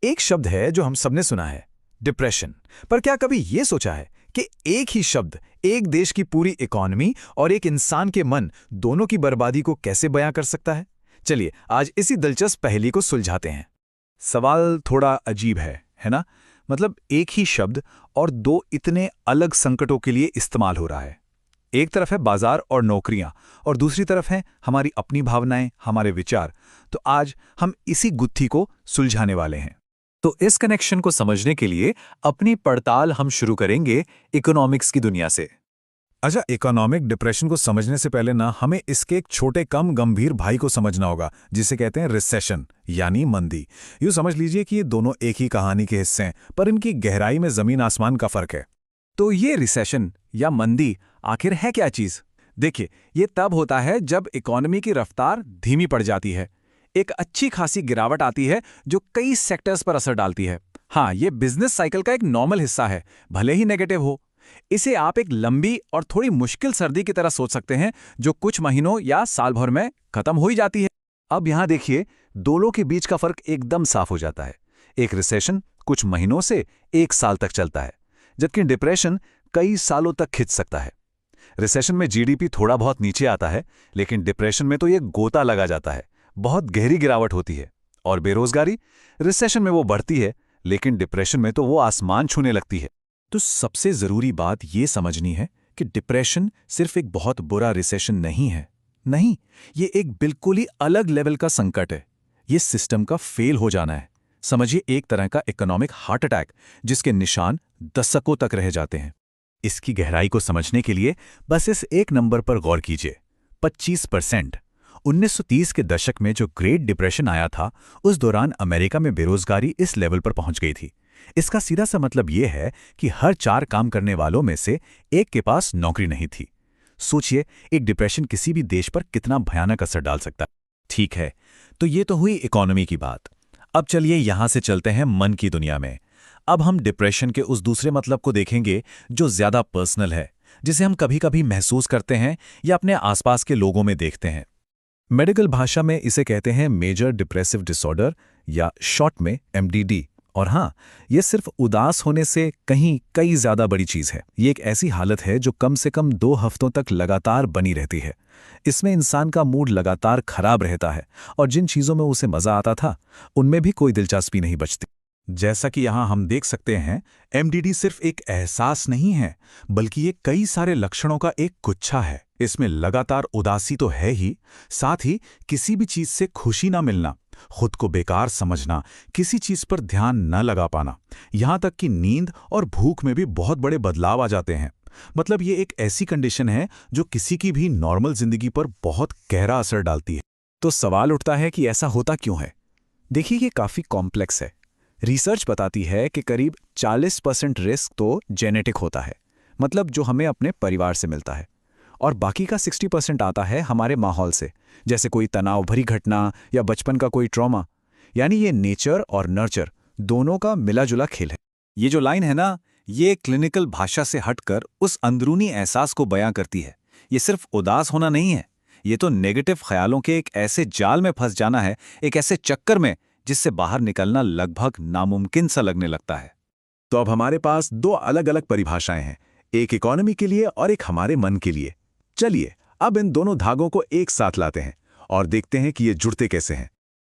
एक शब्द है जो हम सबने सुना है, डिप्रेशन। पर क्या कभी ये सोचा है कि एक ही शब्द एक देश की पूरी इकोनॉमी और एक इंसान के मन दोनों की बर्बादी को कैसे बयां कर सकता है? चलिए आज इसी दिलचस्प पहेली को सुलझाते हैं। सवाल थोड़ा अजीब है ना? मतलब एक ही शब्द और दो इतने अलग संकटों के लिए इस्तेमाल हो रहा है। एक तरफ है बाजार और नौकरियां और दूसरी तरफ है हमारी अपनी भावनाएं, हमारे विचार। तो आज हम इसी गुत्थी को सुलझाने वाले हैं। तो इस कनेक्शन को समझने के लिए अपनी पड़ताल हम शुरू करेंगे इकोनॉमिक्स की दुनिया से। अच्छा, इकोनॉमिक डिप्रेशन को समझने से पहले ना हमें इसके एक छोटे कम गंभीर भाई को समझना होगा, जिसे कहते हैं रिसेशन यानी मंदी। यूँ समझ लीजिए कि ये दोनों एक ही कहानी के हिस्से हैं, पर इनकी गहराई में जमीन आसमान का फर्क है। तो ये रिसेशन या मंदी आखिर है क्या चीज? देखिए, ये तब होता है जब इकोनॉमी की रफ्तार धीमी पड़ जाती है। एक अच्छी खासी गिरावट आती है जो कई सेक्टर्स पर असर डालती है। हाँ, ये बिजनेस साइकिल का एक नॉर्मल हिस्सा है, भले ही नेगेटिव हो। इसे आप एक लंबी और थोड़ी मुश्किल सर्दी की तरह सोच सकते हैं, जो कुछ महीनों या साल भर में खत्म हो ही जाती है। अब यहां देखिए, दोनों के बीच का फर्क एकदम साफ हो जाता है। एक रिसेशन कुछ महीनों से एक साल तक चलता है, जबकि डिप्रेशन कई सालों तक खिंच सकता है। रिसेशन में जीडीपी थोड़ा बहुत नीचे आता है, लेकिन डिप्रेशन में तो ये गोता लगा जाता है, बहुत गहरी गिरावट होती है। और बेरोजगारी, रिसेशन में वो बढ़ती है, लेकिन डिप्रेशन में तो वो आसमान छूने लगती है। तो सबसे जरूरी बात ये समझनी है कि डिप्रेशन सिर्फ एक बहुत बुरा रिसेशन नहीं है। नहीं, ये एक बिल्कुल ही अलग लेवल का संकट है। ये सिस्टम का फेल हो जाना है। समझिए, एक तरह का इकोनॉमिक हार्ट अटैक, जिसके निशान दशकों तक रह जाते हैं। इसकी गहराई को समझने के लिए बस इस एक नंबर पर गौर कीजिए, 25%। 1930 के दशक में जो ग्रेट डिप्रेशन आया था, उस दौरान अमेरिका में बेरोजगारी इस लेवल पर पहुंच गई थी। इसका सीधा सा मतलब यह है कि हर 4 काम करने वालों में से एक के पास नौकरी नहीं थी। सोचिए, एक डिप्रेशन किसी भी देश पर कितना भयानक असर डाल सकता है। ठीक है, तो ये तो हुई इकोनॉमी की बात। अब चलिए यहां से चलते हैं मन की दुनिया में। अब हम डिप्रेशन के उस दूसरे मतलब को देखेंगे, जो ज्यादा पर्सनल है, जिसे हम कभी कभी महसूस करते हैं या अपने आसपास के लोगों में देखते हैं। मेडिकल भाषा में इसे कहते हैं मेजर डिप्रेसिव डिसऑर्डर या शॉर्ट में MDD। और हाँ, ये सिर्फ उदास होने से कई ज्यादा बड़ी चीज है। ये एक ऐसी हालत है जो कम से कम 2 हफ्तों तक लगातार बनी रहती है। इसमें इंसान का मूड लगातार खराब रहता है और जिन चीजों में उसे मजा आता था, उनमें भी कोई दिलचस्पी नहीं बचती। जैसा कि यहां हम देख सकते हैं, MDD सिर्फ एक एहसास नहीं है, बल्कि ये कई सारे लक्षणों का एक गुच्छा है। इसमें लगातार उदासी तो है ही, साथ ही किसी भी चीज से खुशी ना मिलना, खुद को बेकार समझना, किसी चीज पर ध्यान न लगा पाना, यहां तक कि नींद और भूख में भी बहुत बड़े बदलाव आ जाते हैं। मतलब ये एक ऐसी कंडीशन है जो किसी की भी नॉर्मल जिंदगी पर बहुत गहरा असर डालती है। तो सवाल उठता है कि ऐसा होता क्यों है? देखिए, ये काफी कॉम्प्लेक्स है। रिसर्च बताती है कि करीब 40% रिस्क तो जेनेटिक होता है, मतलब जो हमें अपने परिवार से मिलता है, और बाकी का 60% आता है हमारे माहौल से, जैसे कोई तनाव भरी घटना या बचपन का कोई ट्रॉमा। यानी ये नेचर और नर्चर दोनों का मिला जुला खेल है। ये जो लाइन है ना, ये क्लिनिकल भाषा से हटकर उस अंदरूनी एहसास को बयां करती है। ये सिर्फ उदास होना नहीं है, ये तो नेगेटिव ख्यालों के एक ऐसे जाल में फंस जाना है, एक ऐसे चक्कर में जिससे बाहर निकलना लगभग नामुमकिन सा लगने लगता है। तो अब हमारे पास 2 अलग अलग परिभाषाएं हैं, एक इकोनॉमी के लिए और एक हमारे मन के लिए। चलिए अब इन दोनों धागों को एक साथ लाते हैं और देखते हैं कि ये जुड़ते कैसे हैं।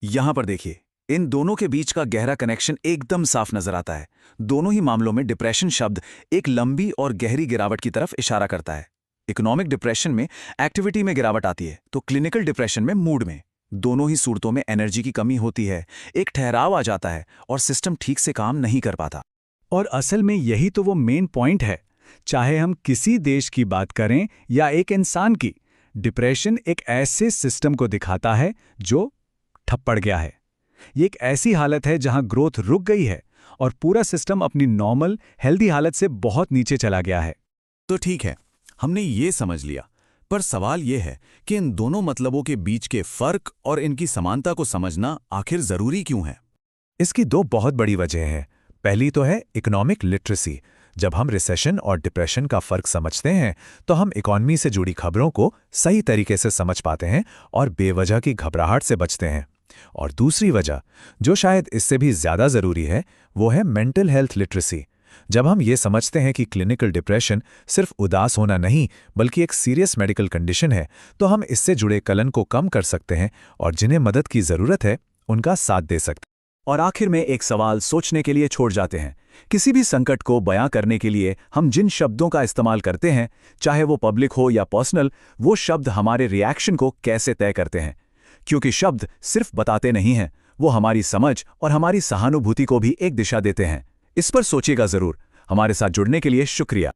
यहां पर देखिए, इन दोनों के बीच का गहरा कनेक्शन एकदम साफ नजर आता है। दोनों ही मामलों में डिप्रेशन शब्द एक लंबी और गहरी गिरावट की तरफ इशारा करता है। इकोनॉमिक डिप्रेशन में एक्टिविटी में गिरावट आती है, तो क्लिनिकल डिप्रेशन में मूड में। दोनों ही सूरतों में एनर्जी की कमी होती है, एक ठहराव आ जाता है और सिस्टम ठीक से काम नहीं कर पाता। और असल में यही तो वो मेन पॉइंट है। चाहे हम किसी देश की बात करें या एक इंसान की, डिप्रेशन एक ऐसे सिस्टम को दिखाता है जो ठप पड़ गया है। ये एक ऐसी हालत है जहां ग्रोथ रुक गई है और पूरा सिस्टम अपनी नॉर्मल हेल्दी हालत से बहुत नीचे चला गया है। तो ठीक है, हमने ये समझ लिया, पर सवाल ये है कि इन दोनों मतलबों के बीच के फर्क और इनकी समानता को समझना आखिर जरूरी क्यों है? इसकी 2 बहुत बड़ी वजह है। पहली तो है इकोनॉमिक लिटरेसी। जब हम रिसेशन और डिप्रेशन का फर्क समझते हैं, तो हम इकोनॉमी से जुड़ी खबरों को सही तरीके से समझ पाते हैं और बेवजह की घबराहट से बचते हैं। और दूसरी वजह, जो शायद इससे भी ज़्यादा ज़रूरी है, वो है मेंटल हेल्थ लिटरेसी। जब हम ये समझते हैं कि क्लिनिकल डिप्रेशन सिर्फ उदास होना नहीं बल्कि एक सीरियस मेडिकल कंडीशन है, तो हम इससे जुड़े कलन को कम कर सकते हैं और जिन्हें मदद की ज़रूरत है उनका साथ दे सकते हैं। और आखिर में एक सवाल सोचने के लिए छोड़ जाते हैं। किसी भी संकट को बयां करने के लिए हम जिन शब्दों का इस्तेमाल करते हैं, चाहे वो पब्लिक हो या पर्सनल, वो शब्द हमारे रिएक्शन को कैसे तय करते हैं। क्योंकि शब्द सिर्फ बताते नहीं हैं, वो हमारी समझ और हमारी सहानुभूति को भी एक दिशा देते हैं। इस पर सोचिएगा ज़रूर। हमारे साथ जुड़ने के लिए शुक्रिया।